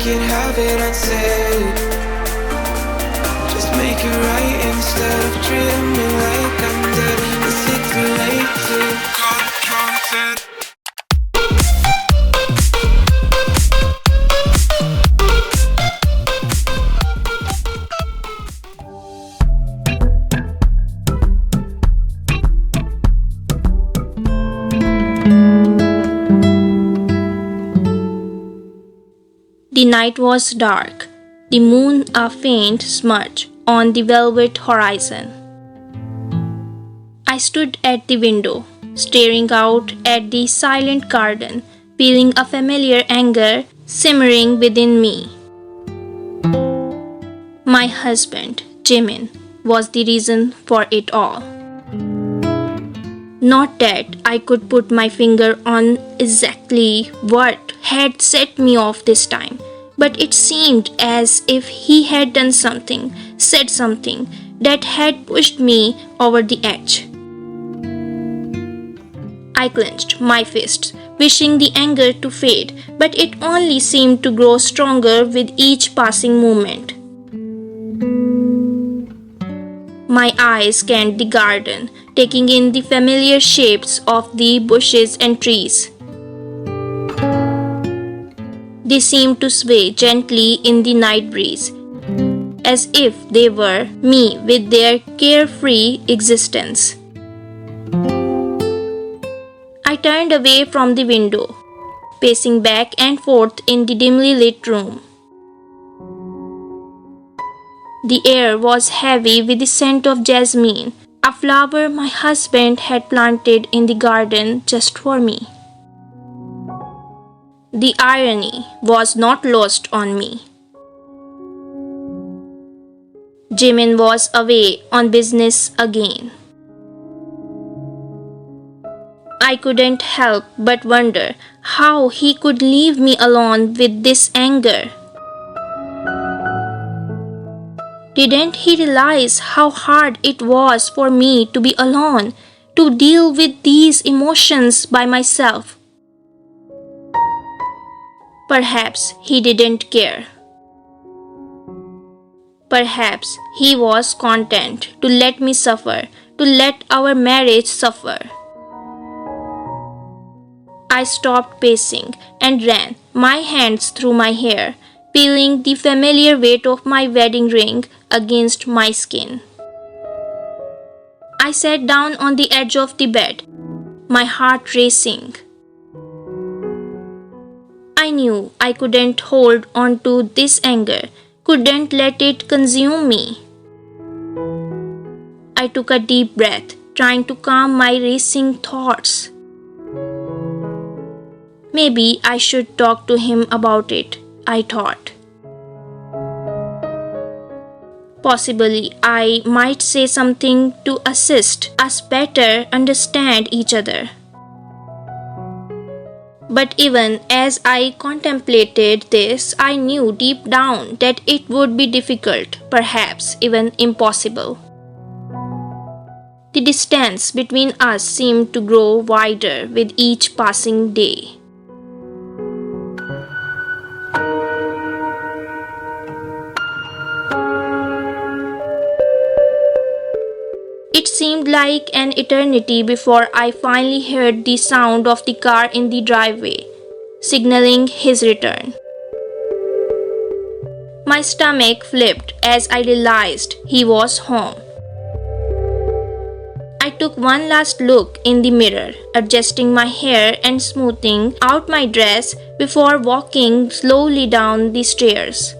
can have it unsaid. Just make it right instead of treating me like I'm dead. Is it too late to confront it? The night was dark, the moon a faint smudge on the velvet horizon. I stood at the window, staring out at the silent garden, feeling a familiar anger simmering within me. My husband, Jimin, was the reason for it all. Not that I could put my finger on exactly what had set me off this time, but it seemed as if he had done something, said something that had pushed me over the edge. I clenched my fists, wishing the anger to fade, but it only seemed to grow stronger with each passing moment. My eyes scanned the garden, taking in the familiar shapes of the bushes and trees. They seemed to sway gently in the night breeze, as if they were me with their carefree existence. I turned away from the window, pacing back and forth in the dimly lit room. The air was heavy with the scent of jasmine, a flower my husband had planted in the garden just for me. The irony was not lost on me. Jimin was away on business again. I couldn't help but wonder how he could leave me alone with this anger. Didn't he realize how hard it was for me to be alone, to deal with these emotions by myself? Perhaps he didn't care. Perhaps he was content to let me suffer, to let our marriage suffer. I stopped pacing and ran my hands through my hair, feeling the familiar weight of my wedding ring against my skin. I sat down on the edge of the bed, my heart racing. I knew I couldn't hold on to this anger, couldn't let it consume me. I took a deep breath, trying to calm my racing thoughts. Maybe I should talk to him about it, I thought. Possibly I might say something to assist us better understand each other. But even as I contemplated this, I knew deep down that it would be difficult, perhaps even impossible. The distance between us seemed to grow wider with each passing day. It seemed like an eternity before I finally heard the sound of the car in the driveway, signaling his return. My stomach flipped as I realized he was home. I took one last look in the mirror, adjusting my hair and smoothing out my dress before walking slowly down the stairs.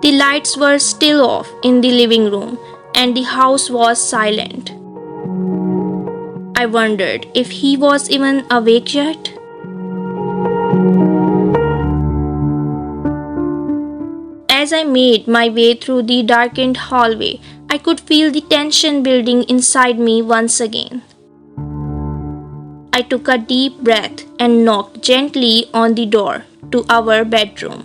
The lights were still off in the living room, and the house was silent. I wondered if he was even awake yet. As I made my way through the darkened hallway, I could feel the tension building inside me once again. I took a deep breath and knocked gently on the door to our bedroom.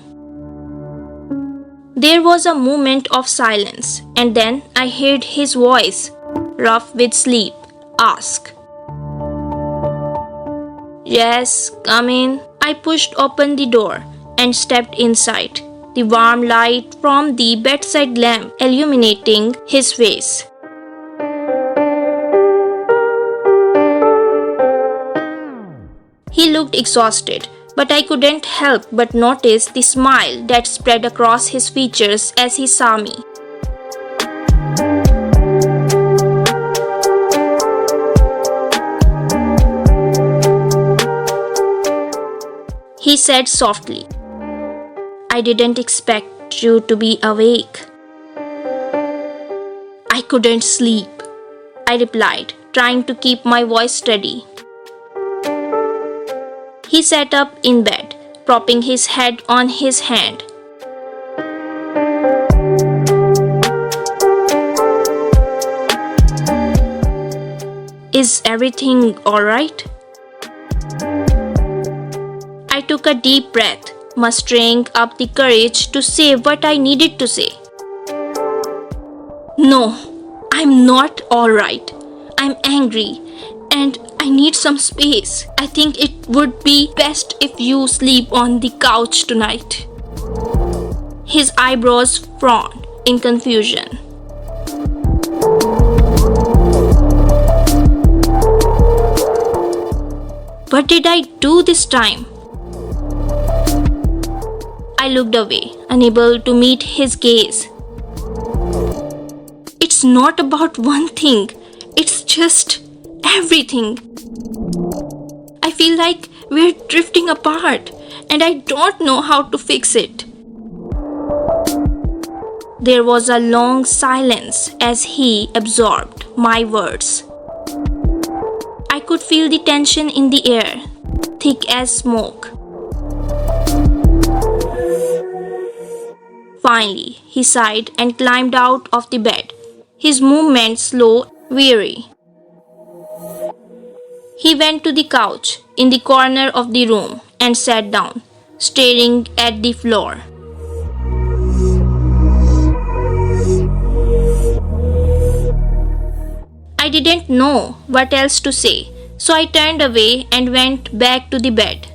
There was a moment of silence, and then I heard his voice, rough with sleep, ask, "Yes, come in." I pushed open the door and stepped inside, the warm light from the bedside lamp illuminating his face. He looked exhausted, but I couldn't help but notice the smile that spread across his features as he saw me. He said softly, "I didn't expect you to be awake." "I couldn't sleep," I replied, trying to keep my voice steady. He sat up in bed, propping his head on his hand. "Is everything alright?" I took a deep breath, mustering up the courage to say what I needed to say. "No, I'm not alright. I'm angry and I need some space. I think it would be best if you sleep on the couch tonight." His eyebrows frowned in confusion. What did I do this time? I looked away, unable to meet his gaze. "It's not about one thing, it's just everything. I feel like we're drifting apart and I don't know how to fix it." There was a long silence as he absorbed my words. I could feel the tension in the air, thick as smoke. Finally, he sighed and climbed out of the bed, his movements slow, weary. He went to the couch in the corner of the room and sat down, staring at the floor. I didn't know what else to say, so I turned away and went back to the bed.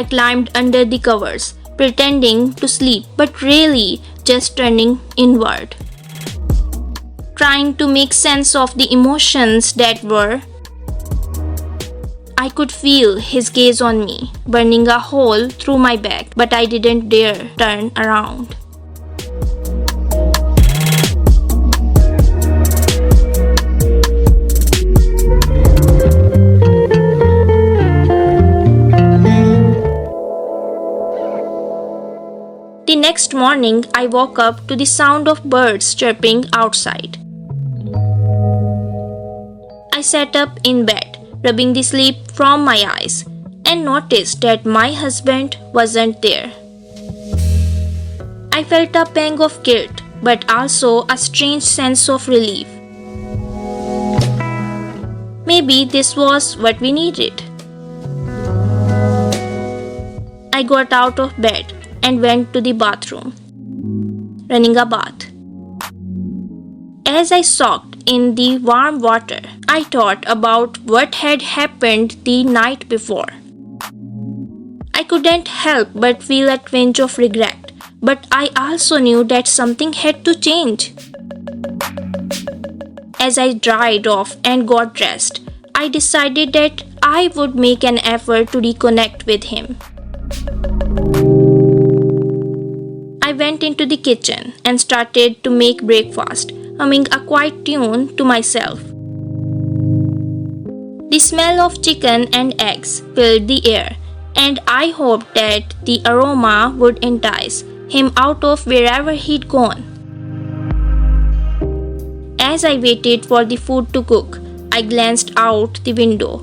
I climbed under the covers, pretending to sleep but really just turning inward, trying to make sense of the emotions that were. I could feel his gaze on me, burning a hole through my back, but I didn't dare turn around. The next morning, I woke up to the sound of birds chirping outside. I sat up in bed, rubbing the sleep from my eyes, and noticed that my husband wasn't there. I felt a pang of guilt, but also a strange sense of relief. Maybe this was what we needed. I got out of bed and went to the bathroom, running a bath. As I soaked in the warm water, I thought about what had happened the night before. I couldn't help but feel a twinge of regret, but I also knew that something had to change. As I dried off and got dressed, I decided that I would make an effort to reconnect with him. I went into the kitchen and started to make breakfast, humming a quiet tune to myself. The smell of chicken and eggs filled the air, and I hoped that the aroma would entice him out of wherever he'd gone. As I waited for the food to cook, I glanced out the window,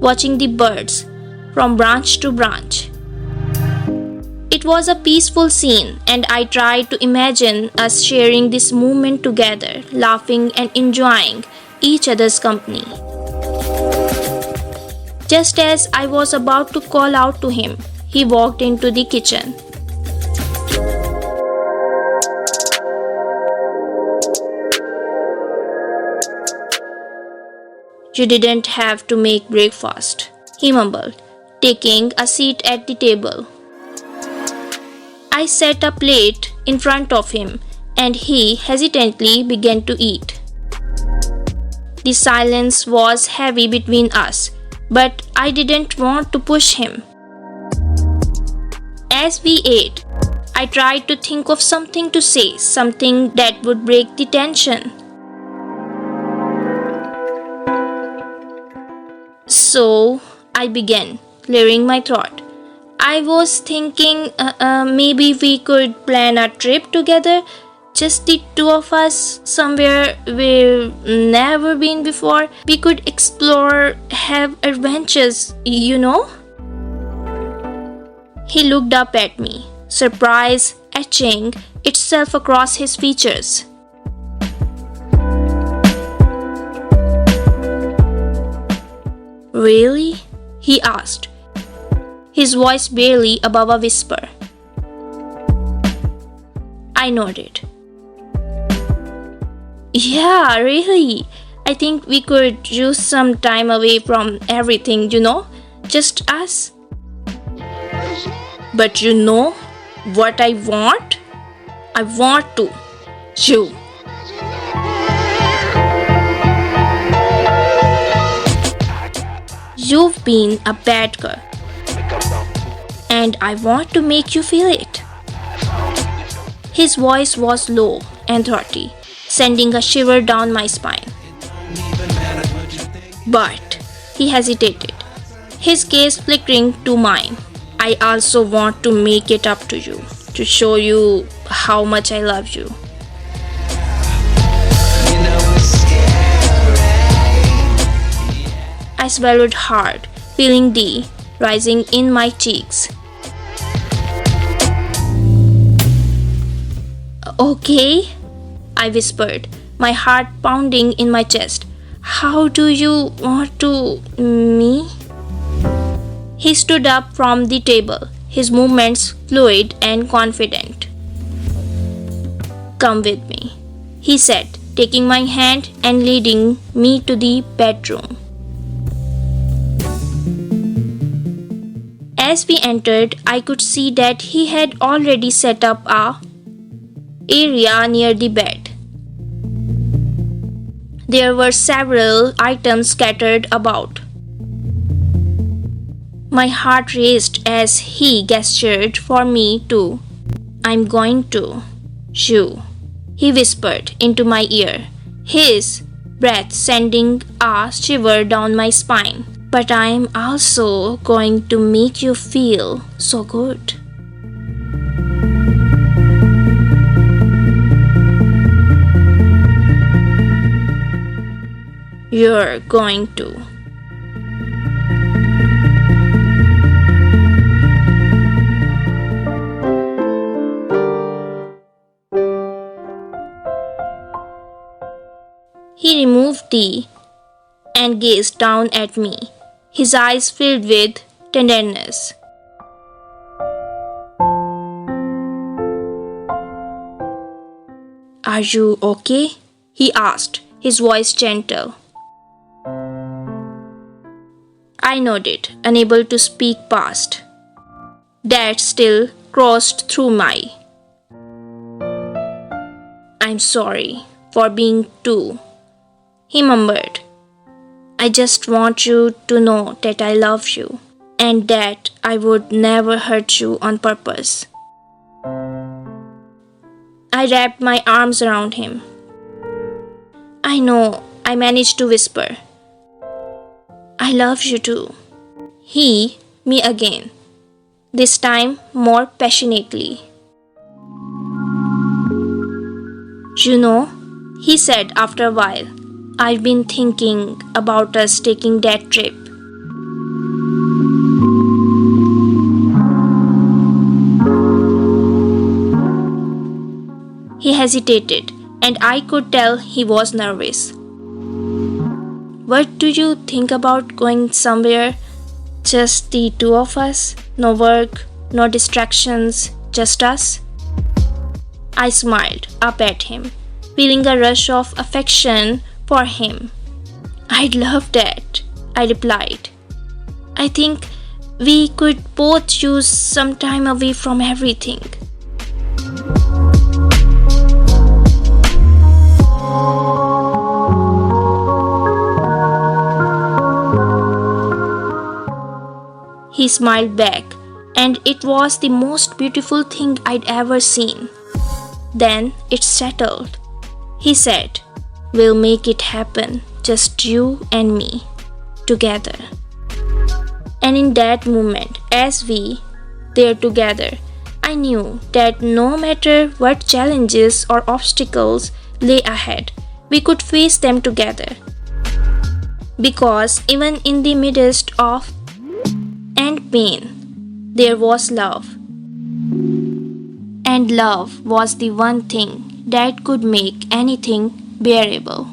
watching the birds from branch to branch. It was a peaceful scene, and I tried to imagine us sharing this moment together, laughing and enjoying each other's company. Just as I was about to call out to him, he walked into the kitchen. "You didn't have to make breakfast," he mumbled, taking a seat at the table. I set a plate in front of him and he hesitantly began to eat. The silence was heavy between us, but I didn't want to push him. As we ate, I tried to think of something to say, something that would break the tension. So I began, clearing my throat. I was thinking maybe we could plan a trip together, just the two of us, somewhere we've never been before. We could explore, have adventures, you know? He looked up at me, surprise etching itself across his features. Really? He asked, his voice barely above a whisper. I nodded. Yeah, really. I think we could use some time away from everything, you know? Just us. But you know what I want? I want to. You. You've been a bad girl. And I want to make you feel it. His voice was low and throaty, sending a shiver down my spine. But he hesitated, his gaze flickering to mine. I also want to make it up to you, to show you how much I love you. I swallowed hard, feeling the rising in my cheeks. Okay, I whispered, my heart pounding in my chest. How do you want to me? He stood up from the table, his movements fluid and confident. Come with me, he said, taking my hand and leading me to the bedroom. As we entered, I could see that he had already set up a area near the bed. There were several items scattered about. My heart raced as he gestured for me to. I'm going to. You, he whispered into my ear, his breath sending a shiver down my spine. But I'm also going to make you feel so good. You're going to. He removed the and gazed down at me, his eyes filled with tenderness. Are you okay? He asked, his voice gentle. I nodded, unable to speak past. That still crossed through my. I'm sorry for being too, he murmured. I just want you to know that I love you and that I would never hurt you on purpose. I wrapped my arms around him. I know, I managed to whisper. I love you too. He, me again, this time more passionately. You know, he said after a while, I've been thinking about us taking that trip. He hesitated, and I could tell he was nervous. What do you think about going somewhere? Just the two of us? No work, no distractions, just us? I smiled up at him, feeling a rush of affection for him. I'd love that, I replied. I think We could both use some time away from everything. He smiled back, and it was the most beautiful thing I'd ever seen. Then it settled. He said, "We'll make it happen, just you and me, together." And in that moment, as we there together, I knew that no matter what challenges or obstacles lay ahead, we could face them together. Because even in the midst of and pain, there was love. And love was the one thing that could make anything bearable.